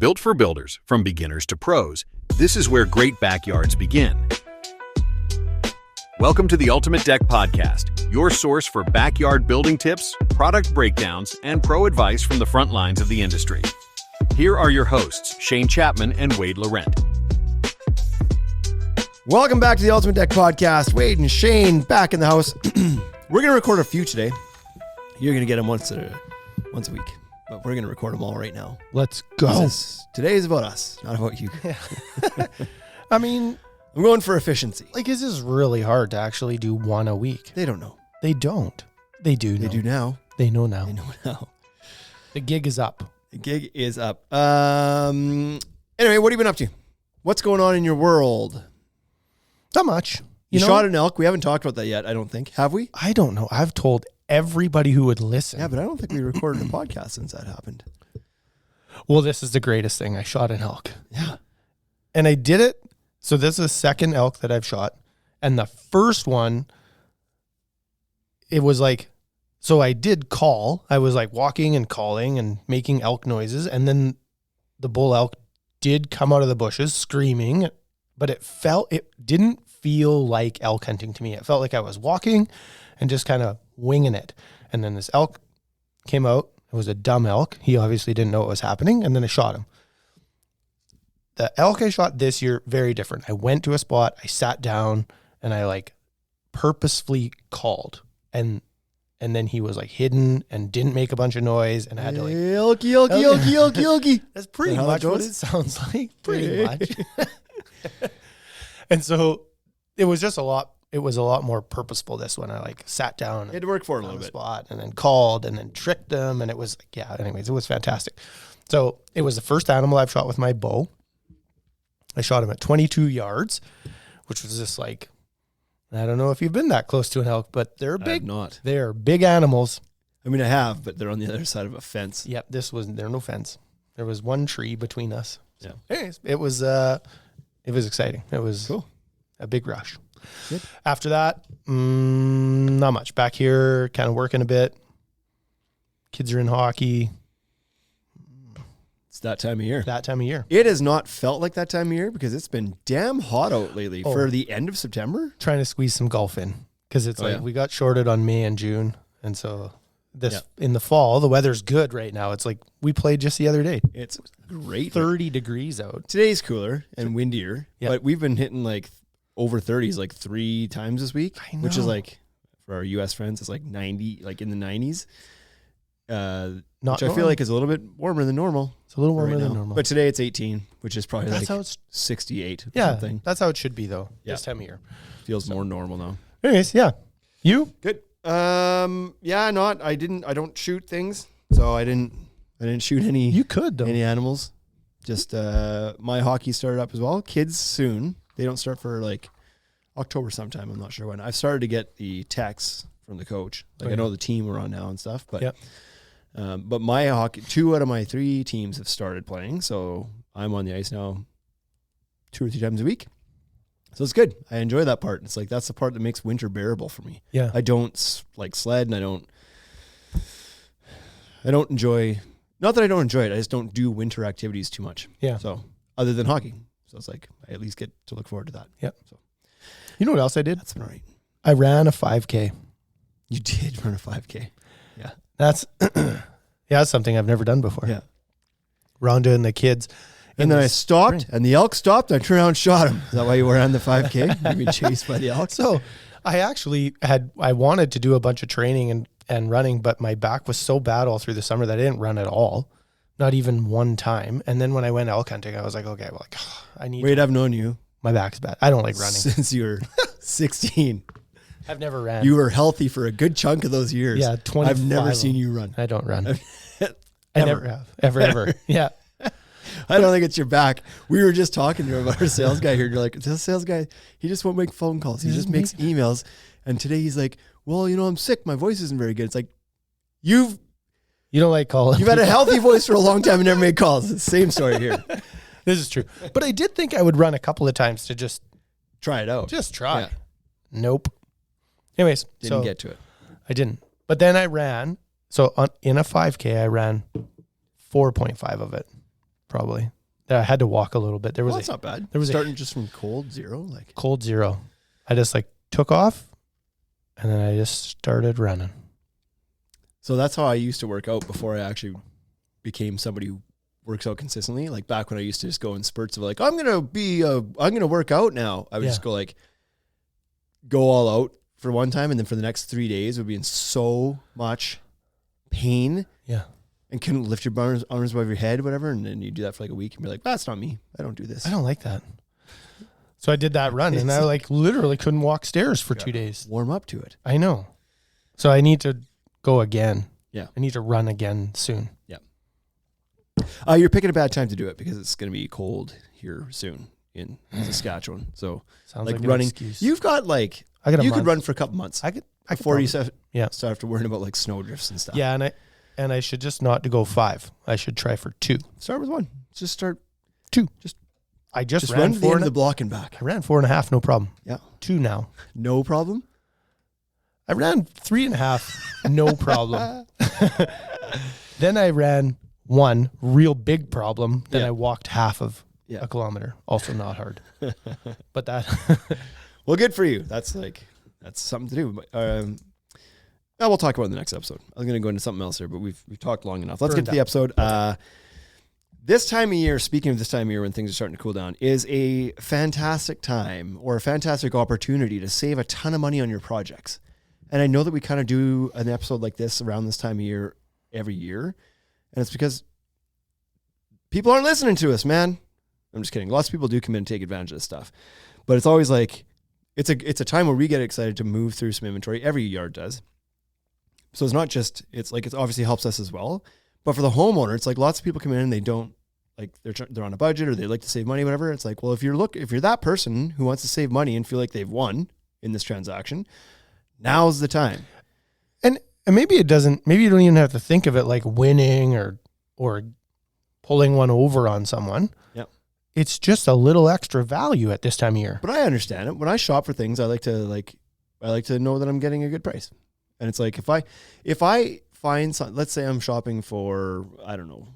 Built for builders, from beginners to pros, this is where great backyards begin. Welcome to the Ultimate Deck Podcast, your source for backyard building tips, product breakdowns, and pro advice from the front lines of the industry. Here are your hosts, Shane Chapman and Wade Laurent. Welcome back to the Ultimate Deck Podcast. Wade and Shane back in the house. We're going to record a few today. You're going to get them once a week, but we're going to record them all right now. Let's go. Today is about us, not about you. Yeah. I mean, I'm going for efficiency. like, this is really hard to actually do one a week. They don't know. They don't. They do know. They do now. They know now. They know now. The gig is up. The gig is up. Anyway, what have you been up to? What's going on in your world? Not much. You know? shot an elk. We haven't talked about that yet, I don't think. Have we? I don't know. I've told everybody who would listen. Yeah, but I don't think we recorded a podcast since that happened. Well, this is the greatest thing. I shot an elk. Yeah. And I did it. So this is the second elk that I've shot. And the first one, it was like, so I did call. I was like walking and calling and making elk noises. And then the bull elk did come out of the bushes screaming, but it didn't feel like elk hunting to me. It felt like I was walking and just kind of winging it. And then this elk came out. It was a dumb elk. He obviously didn't know what was happening. And then I shot him. The elk I shot this year, very different. I went to a spot, I sat down, and I like purposefully called. And then he was like hidden and didn't make a bunch of noise. And I had to like, Elky. that's pretty Is that how much that what goes? it sounds like. Pretty much. And so it was just a lot more purposeful this one. I like sat down. You had to work for it a on little the bit. spot and then called and then tricked them. And it was, yeah, anyways, it was fantastic. So it was the first animal I've shot with my bow. I shot him at 22 yards, which was just like, I don't know if you've been that close to an elk, but they're I big. have not. They're big animals. I mean, I have, but they're on the other side of a fence. Yep. There's no fence. There was one tree between us. Yeah. Anyways, it was exciting. It was Cool. a big rush. Good. After that, not much. Back here, kind of working a bit. Kids are in hockey. It's that time of year. That time of year. It has not felt like that time of year because it's been damn hot out lately for the end of September. Trying to squeeze some golf in because it's we got shorted on May and June. And so in the fall, the weather's good right now. It's like we played just the other day. It's great. 30 degrees out. Today's cooler and windier, Yep. but we've been hitting like over 30s like 3 times this week, I which is know. like for our US friends, it's like 90, like in the 90s. Not Which I feel like is a little bit warmer than normal. it's a little warmer right than now. normal. But today it's 18, which is probably that's how like it's 68 or yeah. something. That's how it should be though. Yeah. This time of year. Feels more normal now. Anyways, yeah. You? Good. I don't shoot things. So I didn't shoot any You could though. any animals. Just my hockey started up as well. Kids soon. They don't start for like October sometime. I'm not sure when. I've started to get the texts from the coach. Like I know the team we're on now and stuff, but Yep. But my hockey, 2 out of my 3 teams have started playing, so I'm on the ice now 2 or 3 times a week. So it's good. I enjoy that part. It's like that's the part that makes winter bearable for me. Yeah. I don't like sled, and I don't enjoy. Not that I don't enjoy it. I just don't do winter activities too much. Yeah. So other than hockey, so it's like I at least get to look forward to that. Yep. So You know what else I did? that's been all right. I ran a 5K. You did run a 5K. Yeah. That's that's something I've never done before. Yeah. Rhonda and the kids. And then I stopped, and the elk stopped. And I turned around and shot him. Is that why you were on the 5K? You been chased by the elk? So I actually I wanted to do a bunch of training and running, but my back was so bad all through the summer that I didn't run at all. Not even one time. And then when I went elk hunting, I was like, okay, well, I need Wait, I've known you my back's bad. I don't like running. since you were 16. I've never ran. You were healthy for a good chunk of those years. Yeah, 25. I've never seen you run. I don't run. I never have. Ever. Yeah. I don't think it's your back. We were just talking to him about our sales guy here. You're like, this sales guy, he just won't make phone calls. He just makes emails. And today he's like, well, I'm sick. My voice isn't very good. It's like, you don't like calling. You've had a healthy voice for a long time and never made calls. It's the same story here. This is true. But I did think I would run a couple of times to just Try it out. Just try. Yeah. Nope. Anyways, Didn't get to it. I didn't. But then I ran. So in a 5K, I ran 4.5 of it. probably. I had to walk a little bit. There was That's not bad. There was starting just from cold zero, like cold zero. I just like took off, and then I just started running. So that's how I used to work out before I actually became somebody who works out consistently. Like back when I used to just go in spurts of like, I'm gonna work out now. I would just go all out for one time, and then for the next 3 days would be in so much pain. Yeah. And couldn't lift your arms above your head, whatever. And then you do that for like a week and be like, that's not me. I don't do this. I don't like that. So I did that run, and I like literally couldn't walk stairs for 2 days. Warm up to it. I know. So I need to go again. Yeah. I need to run again soon. Yeah. You're picking a bad time to do it because it's going to be cold here soon in Saskatchewan. So sounds like an running, excuse. you've got like, I got you could run for a couple months before you start after worrying about like snow drifts and stuff. Yeah. And I should just not to go 5. I should try for 2. Start with 1. Just start 2. I just ran run to the end of the block and back. I ran 4.5, no problem. Yeah. 2 now. No problem. I ran 3.5, no problem. Then I ran 1 real big problem. Then I walked half of a kilometer. Also not hard. But that. Well, good for you. That's something to do. We'll talk about it in the next episode. I was going to go into something else here, but we've talked long enough. Let's get to the episode. This time of year, speaking of this time of year when things are starting to cool down, is a fantastic time or a fantastic opportunity to save a ton of money on your projects. And I know that we kind of do an episode like this around this time of year every year. And it's because people aren't listening to us, man. I'm just kidding. Lots of people do come in and take advantage of this stuff. But it's always like, it's a time where we get excited to move through some inventory. Every yard does. So it's not just, it's like, it obviously helps us as well. But for the homeowner, it's like lots of people come in and they don't, like they're on a budget or they like to save money, whatever. It's like, well, if you're that person who wants to save money and feel like they've won in this transaction, now's the time. And maybe you don't even have to think of it like winning or pulling one over on someone. Yep. It's just a little extra value at this time of year. But I understand it. When I shop for things, I like to know that I'm getting a good price. And it's like, if I find some, let's say I'm shopping for, I don't know,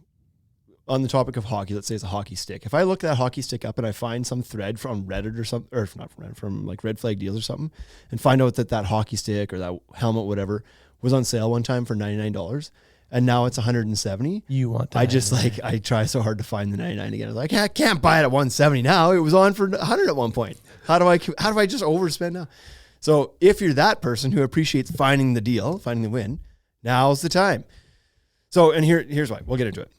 on the topic of hockey, let's say it's a hockey stick. If I look that hockey stick up and I find some thread from Reddit or something, or not from Reddit, from like Red Flag Deals or something, and find out that hockey stick or that helmet, whatever, was on sale one time for $99 and now it's $170. You want to? I try so hard to find the 99 again. I was like, I can't buy it at $170 now. It was on for $100 at one point. How do I just overspend now? So if you're that person who appreciates finding the deal, finding the win, now's the time. So, and here's why. We'll get into it.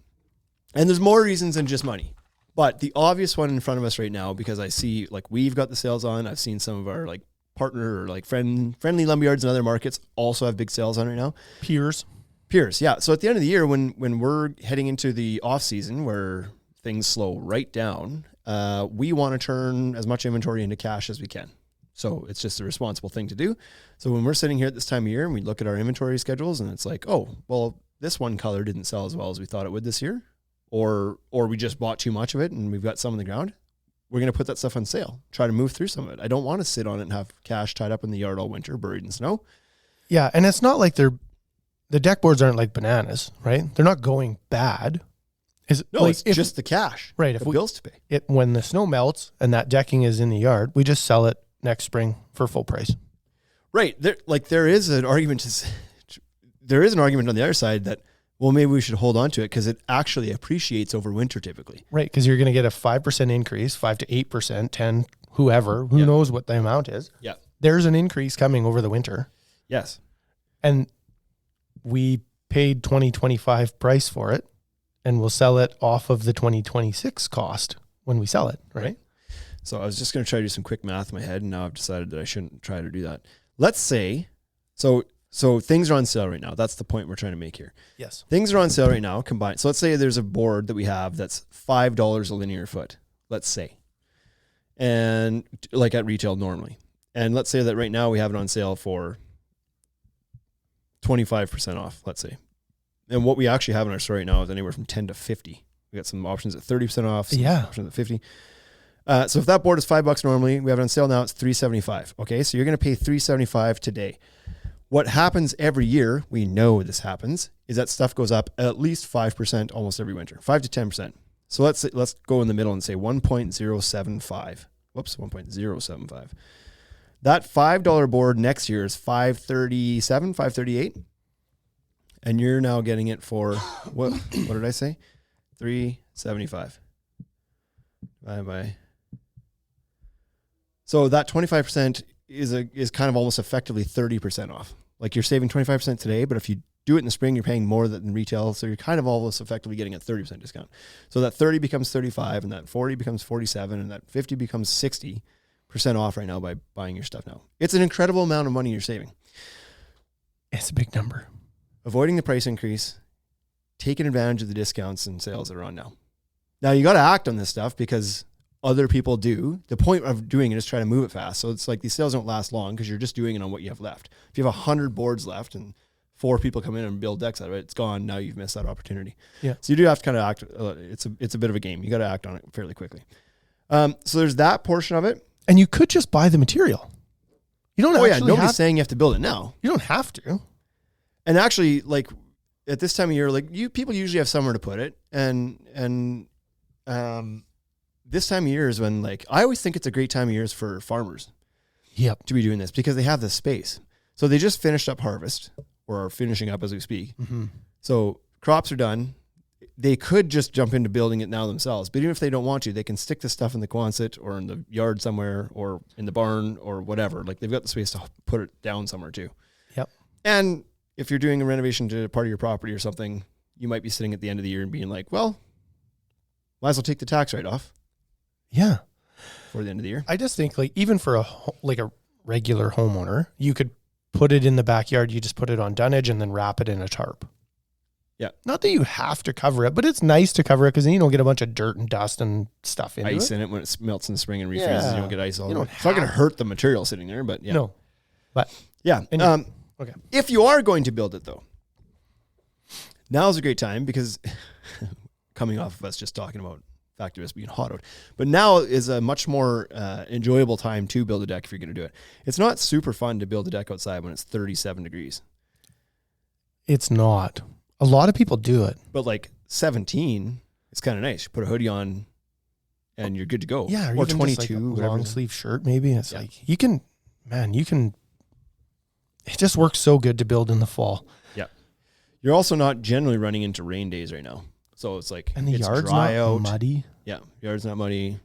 And there's more reasons than just money. But the obvious one in front of us right now, because I see like we've got the sales on, I've seen some of our like partner or like friendly lumberyards and other markets also have big sales on right now. Peers. Yeah. So at the end of the year, when we're heading into the off season where things slow right down, we want to turn as much inventory into cash as we can. So it's just a responsible thing to do. So when we're sitting here at this time of year and we look at our inventory schedules and it's like, oh, well, this one color didn't sell as well as we thought it would this year, or we just bought too much of it and we've got some on the ground, we're going to put that stuff on sale, try to move through some of it. I don't want to sit on it and have cash tied up in the yard all winter, buried in snow. Yeah, and it's not like the deck boards aren't like bananas, right? They're not going bad. It's just the cash, right? The bills to pay. When the snow melts and that decking is in the yard, we just sell it next spring for full price. Right. There is an argument on the other side that, well, maybe we should hold on to it because it actually appreciates over winter typically. Right. Because you're going to get a 5% increase, 5 to 8%, 10, whoever, who knows what the amount is. Yeah. There's an increase coming over the winter. Yes. And we paid 2025 price for it and we'll sell it off of the 2026 cost when we sell it. Right. So I was just going to try to do some quick math in my head, and now I've decided that I shouldn't try to do that. Let's say, so things are on sale right now. That's the point we're trying to make here. Yes. Things are on sale right now combined. So let's say there's a board that we have that's $5 a linear foot, let's say, and like at retail normally. And let's say that right now we have it on sale for 25% off, let's say. And what we actually have in our store right now is anywhere from 10 to 50. We got some options at 30% off, some options at 50. So if that board is $5 normally, we have it on sale now, it's $375. Okay, so you're going to pay $375 today. What happens every year, we know this happens, is that stuff goes up at least 5% almost every winter, 5 to 10%. So let's go in the middle and say 1.075. Whoops, 1.075. That $5 board next year is $537, $538. And you're now getting it for what did I say? $375. Bye. So that 25% is kind of almost effectively 30% off. Like you're saving 25% today, but if you do it in the spring, you're paying more than retail. So you're kind of almost effectively getting a 30% discount. So that 30 becomes 35 and that 40 becomes 47 and that 50 becomes 60% off right now by buying your stuff now. It's an incredible amount of money you're saving. It's a big number. Avoiding the price increase, taking advantage of the discounts and sales that are on now. Now you got to act on this stuff because other people do. The point of doing it is try to move it fast. So it's like these sales don't last long because you're just doing it on what you have left. If you have 100 boards left and 4 people come in and build decks out of it, it's gone. Now you've missed that opportunity. Yeah. So you do have to kind of act. It's a bit of a game. You got to act on it fairly quickly. So there's that portion of it. And you could just buy the material. You don't. Nobody's saying you have to build it now. You don't have to. And actually, like at this time of year, like people usually have somewhere to put it, and this time of year is when, like, I always think it's a great time of year for farmers. Yep. To be doing this because they have this space. So they just finished up harvest or are finishing up as we speak. Mm-hmm. So crops are done. They could just jump into building it now themselves, but even if they don't want to, they can stick the stuff in the Quonset or in the yard somewhere or in the barn or whatever. Like they've got the space to put it down somewhere too. Yep. And if you're doing a renovation to part of your property or something, you might be sitting at the end of the year and being like, well, might as well take the tax write-off. Yeah. For the end of the year. I just think like even for a regular homeowner, you could put it in the backyard. You just put it on dunnage and then wrap it in a tarp. Yeah. Not that you have to cover it, but it's nice to cover it because then you don't get a bunch of dirt and dust and stuff in it. Ice in it when it melts in the spring and refreezes. You don't get ice all over it. It's not going to hurt the material sitting there, but yeah. No. But yeah. Okay. If you are going to build it though, now's a great time because coming off of us just talking about factory being hot out, but now is a much more enjoyable time to build a deck if you're going to do it. It's not super fun to build a deck outside when it's 37 degrees. It's not. A lot of people do it. But like 17, it's kind of nice. You put a hoodie on and you're good to go. Yeah. Or 22. Like a long sleeve shirt maybe. It's like you can, it just works so good to build in the fall. Yeah. You're also not generally running into rain days right now. So it's like, and the it's yard's dry not out. Muddy. Yeah. Yard's not muddy.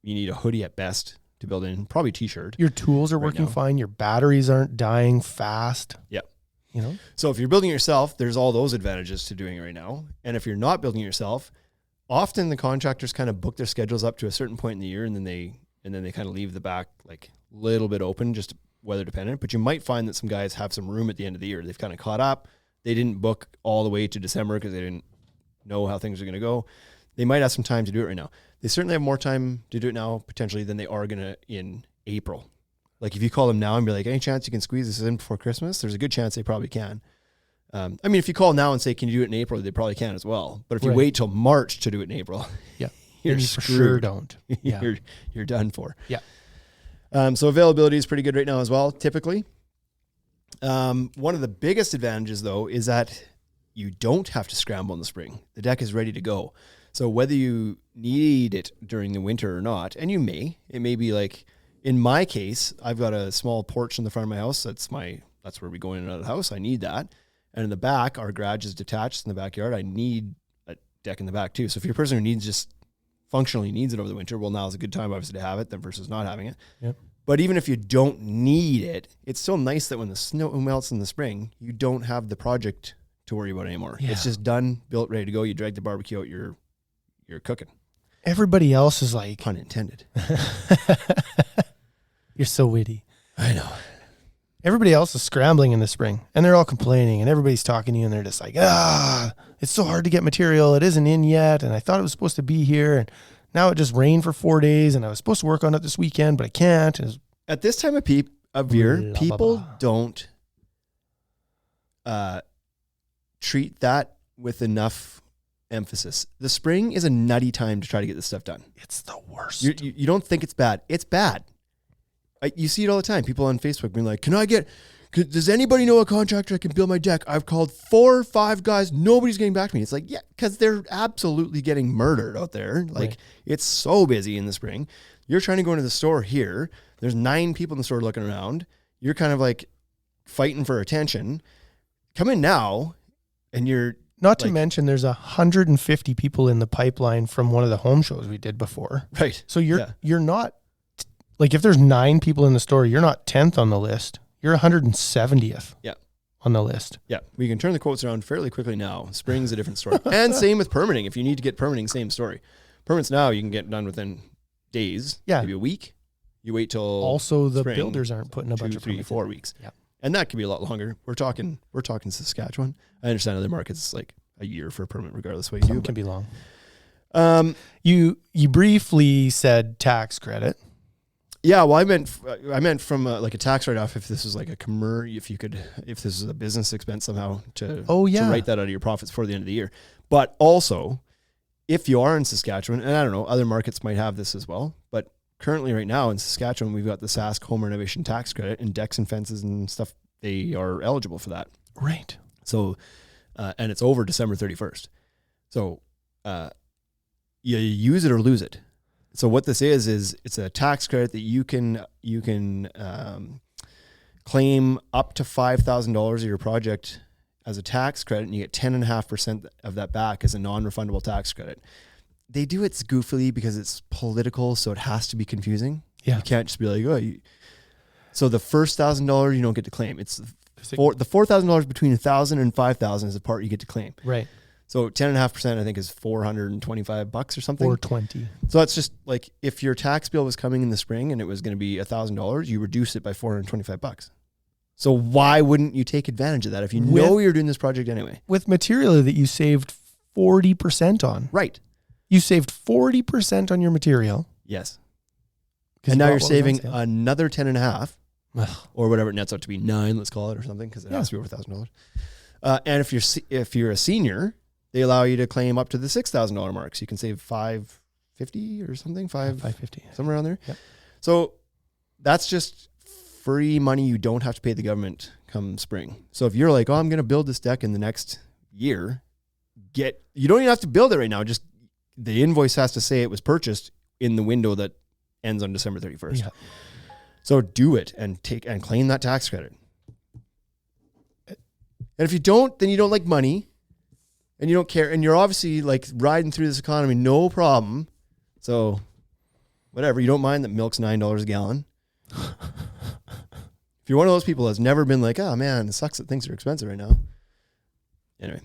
You need a hoodie at best to build in, probably t-shirt. Your tools are working fine. Your batteries aren't dying fast. Yeah. You know? So if you're building it yourself, there's all those advantages to doing it right now. And if you're not building it yourself, often the contractors kind of book their schedules up to a certain point in the year and then they kind of leave the back like a little bit open, just weather dependent. But you might find that some guys have some room at the end of the year. They've kind of caught up. They didn't book all the way to December because they didn't know how things are going to go. They might have some time to do it right now. They certainly have more time to do it now potentially than they are going to in April. Like if you call them now and be like, any chance you can squeeze this in before Christmas? There's a good chance they probably can. I mean, if you call now and say, can you do it in April? They probably can as well. But if you wait till March to do it in April, you're screwed. For sure don't. Yeah. you're done for. Yeah. So availability is pretty good right now as well, typically. One of the biggest advantages though, is that you don't have to scramble in the spring. The deck is ready to go. So whether you need it during the winter or not, and it may be like, in my case, I've got a small porch in the front of my house. That's where we go in and out of the house. I need that. And in the back, our garage is detached in the backyard. I need a deck in the back too. So if you're a person who functionally needs it over the winter, well, now is a good time obviously to have it than versus not having it. Yep. But even if you don't need it, it's still nice that when the snow melts in the spring, you don't have the project to worry about anymore. Yeah. It's just done, built, ready to go. You drag the barbecue out, you're cooking. Everybody else is like, pun intended. You're so witty. I know. Everybody else is scrambling in the spring and they're all complaining and everybody's talking to you and they're just like, it's so hard to get material. It isn't in yet. And I thought it was supposed to be here. And now it just rained for 4 days and I was supposed to work on it this weekend, but I can't. At this time of year, people don't treat that with enough emphasis. The spring is a nutty time to try to get this stuff done. It's the worst. You don't think it's bad. It's bad. You see it all the time. People on Facebook being like, can I get does anybody know a contractor that can build my deck? I've called 4 or 5 guys. Nobody's getting back to me. It's like, yeah, because they're absolutely getting murdered out there. Like, it's so busy in the spring. You're trying to go into the store here. There's 9 people in the store looking around. You're kind of like fighting for attention. Come in now, and you're not to mention there's 150 people in the pipeline from one of the home shows we did before. Right. So you're not like, if there's 9 people in the store, you're not 10th on the list. You're 170th. Yeah. On the list. Yeah. We can turn the quotes around fairly quickly now. Spring's a different story. And same with permitting. If you need to get permitting, same story. Permits now you can get done within days. Yeah. Maybe a week. You wait till also the spring, builders aren't putting a 2, bunch of 3, 4 weeks. Yeah. And that could be a lot longer. We're talking Saskatchewan. I understand other markets it's like a year for a permit, regardless of what you Some do. can be long. You briefly said tax credit. Yeah, well, I meant from like a tax write-off. If this was like if this is a business expense somehow to write that out of your profits before the end of the year. But also, if you are in Saskatchewan, and I don't know, other markets might have this as well, but currently right now in Saskatchewan, we've got the Sask Home Renovation Tax Credit, and decks and fences and stuff, they are eligible for that. Right. So, and it's over December 31st. So, you use it or lose it. So what this is it's a tax credit that you can claim up to $5,000 of your project as a tax credit, and you get 10.5% of that back as a non-refundable tax credit. They do it goofily because it's political, so it has to be confusing. Yeah. You can't just be like, so the first $1,000 you don't get to claim. It's the $4,000 between $1,000 and $5,000 is the part you get to claim. Right. So 10.5% I think is $425 or something. Or 20. So that's just like, if your tax bill was coming in the spring and it was going to be $1,000, you reduce it by $425. So why wouldn't you take advantage of that if you know you're doing this project anyway? With material that you saved 40% on. Right. You saved 40% on your material. Yes. And now you're saving another 10.5 or whatever it nets out to be 9, let's call it, or something, because it has to be over $1,000. And if you're a senior, they allow you to claim up to the $6,000 mark. So you can save $550 or something, $550, somewhere around there. Yep. So that's just free money you don't have to pay the government come spring. So if you're like, oh, I'm going to build this deck in the next year, you don't even have to build it right now. Just the invoice has to say it was purchased in the window that ends on December 31st. Yeah. So do it and claim that tax credit. And if you don't, then you don't like money and you don't care. And you're obviously like riding through this economy, no problem. So whatever, you don't mind that milk's $9 a gallon. If you're one of those people that's never been like, oh man, it sucks that things are expensive right now. Anyway.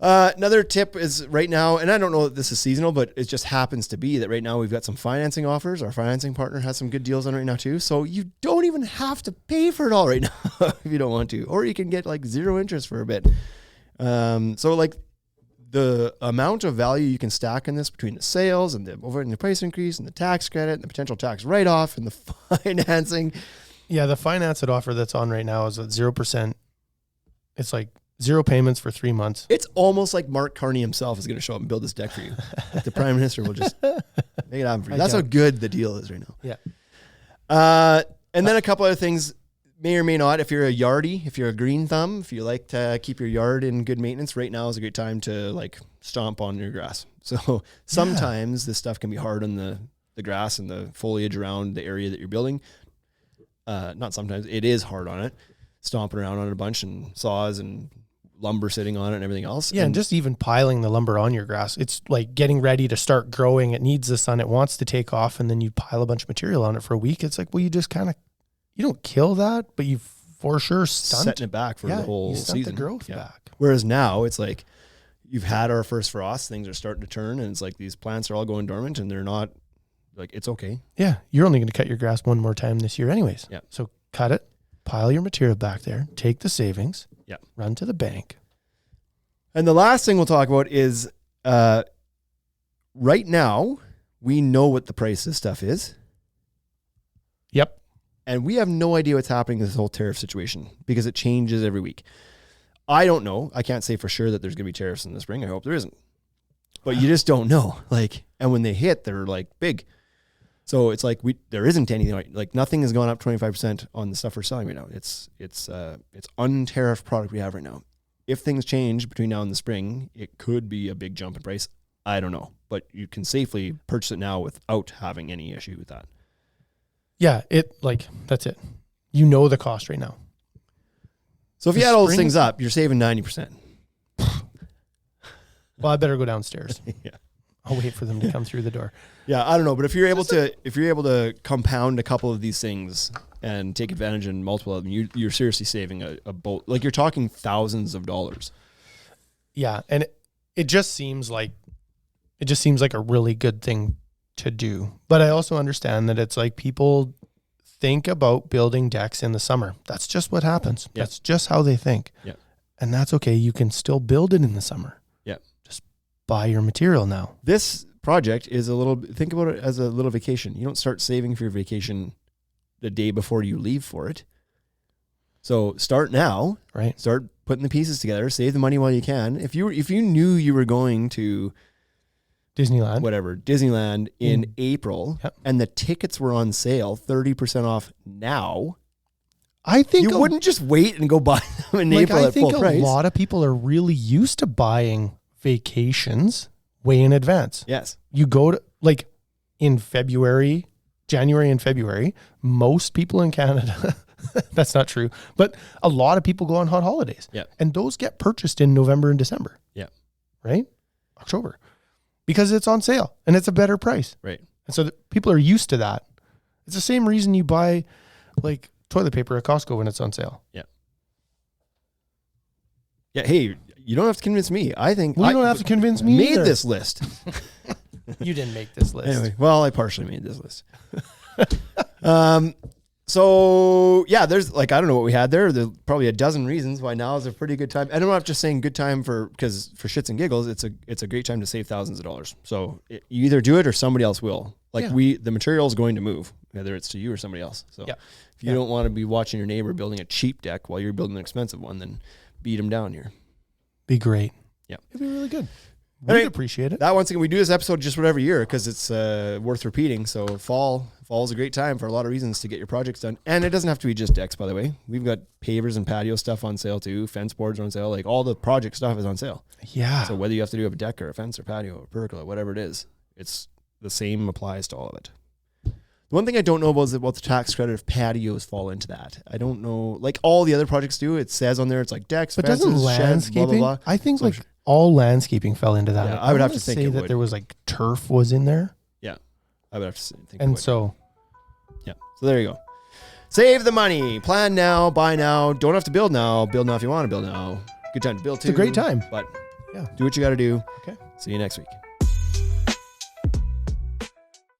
Another tip is right now, and I don't know if this is seasonal, but it just happens to be that right now we've got some financing offers. Our financing partner has some good deals on right now too. So you don't even have to pay for it all right now if you don't want to, or you can get like 0 interest for a bit. So like the amount of value you can stack in this between the sales and the price increase and the tax credit and the potential tax write-off and the financing. Yeah, the finance offer that's on right now is at 0%. It's like 0 payments for 3 months. It's almost like Mark Carney himself is going to show up and build this deck for you. Like the Prime Minister will just make it happen for you. That's how good the deal is right now. Yeah. And then a couple other things, may or may not. If you're a yardie, if you're a green thumb, if you like to keep your yard in good maintenance, right now is a great time to like stomp on your grass. So sometimes this stuff can be hard on the grass and the foliage around the area that you're building. Not sometimes, it is hard on it. Stomping around on it a bunch and saws and lumber sitting on it and everything else. Yeah, and just even piling the lumber on your grass. It's like getting ready to start growing. It needs the sun. It wants to take off, and then you pile a bunch of material on it for a week. It's like, well, you just kind of, you don't kill that, but you for sure setting it back for the whole season. The growth back. Whereas now it's like you've had our first frost, things are starting to turn, and it's like these plants are all going dormant, and they're not like, it's okay. Yeah, you're only going to cut your grass one more time this year anyways. Yeah. So cut it. Pile your material back there, take the savings, run to the bank. And the last thing we'll talk about is right now, we know what the price of stuff is. Yep. And we have no idea what's happening in this whole tariff situation because it changes every week. I don't know. I can't say for sure that there's going to be tariffs in the spring. I hope there isn't. But you just don't know. Like, and when they hit, they're like big. So it's like there isn't anything like nothing has gone up 25% on the stuff we're selling right now. It's untariffed product we have right now. If things change between now and the spring, it could be a big jump in price. I don't know, but you can safely purchase it now without having any issue with that. Yeah, that's it. You know the cost right now. So if you add all those things up, you're saving 90%. Well, I better go downstairs. Yeah. I'll wait for them to come through the door. Yeah, I don't know, but if you're able to compound a couple of these things and take advantage in multiple of them, you're seriously saving a boat. Like you're talking thousands of dollars. Yeah, and it just seems like a really good thing to do. But I also understand that it's like people think about building decks in the summer. That's just what happens. Yeah. That's just how they think. Yeah. And that's okay. You can still build it in the summer. Yeah. Just buy your material now. This project is think about it as a little vacation. You don't start saving for your vacation the day before you leave for it. So start now, right? Start putting the pieces together, save the money while you can. If you knew you were going to Disneyland in April, yep, and the tickets were on sale 30% off now, I think you wouldn't just wait and go buy them in April at full price. I think a lot of people are really used to buying vacations way in advance. Yes. You go to in January and February, most people in Canada, that's not true, but a lot of people go on hot holidays. Yeah. And those get purchased in November and December. Yeah. Right? October. Because it's on sale and it's a better price. Right. And so people are used to that. It's the same reason you buy toilet paper at Costco when it's on sale. Yeah. Yeah. Hey, you don't have to convince me. I think you don't have to convince me made either. this list. You didn't make this list. Anyway, well, I partially made this list. So yeah, there's I don't know what we had there. There's probably a dozen reasons why now is a pretty good time. And I'm not just saying good time because for shits and giggles, it's a great time to save thousands of dollars. So you either do it or somebody else will. The material is going to move, whether it's to you or somebody else. So if you don't want to be watching your neighbor building a cheap deck while you're building an expensive one, then beat them down here. Be great. Yeah. It'd be really good. We'd appreciate it. That once again, we do this episode just whatever year because it's worth repeating. So fall is a great time for a lot of reasons to get your projects done. And it doesn't have to be just decks, by the way. We've got pavers and patio stuff on sale too. Fence boards are on sale. All the project stuff is on sale. Yeah. So whether you have to do a deck or a fence or patio or pergola, whatever it is, it's the same applies to all of it. The one thing I don't know about is about the tax credit if patios fall into that. I don't know. All the other projects do. It says on there it's decks, but fences, doesn't landscaping? Sheds, blah, blah, blah. I think all landscaping fell into that. Yeah, I would have to think say that there was turf was in there. Yeah, I would have to think. And so, yeah. So there you go. Save the money. Plan now. Buy now. Don't have to build now. Build now if you want to build now. Good time to build too. It's a great time. But do what you got to do. Okay. See you next week.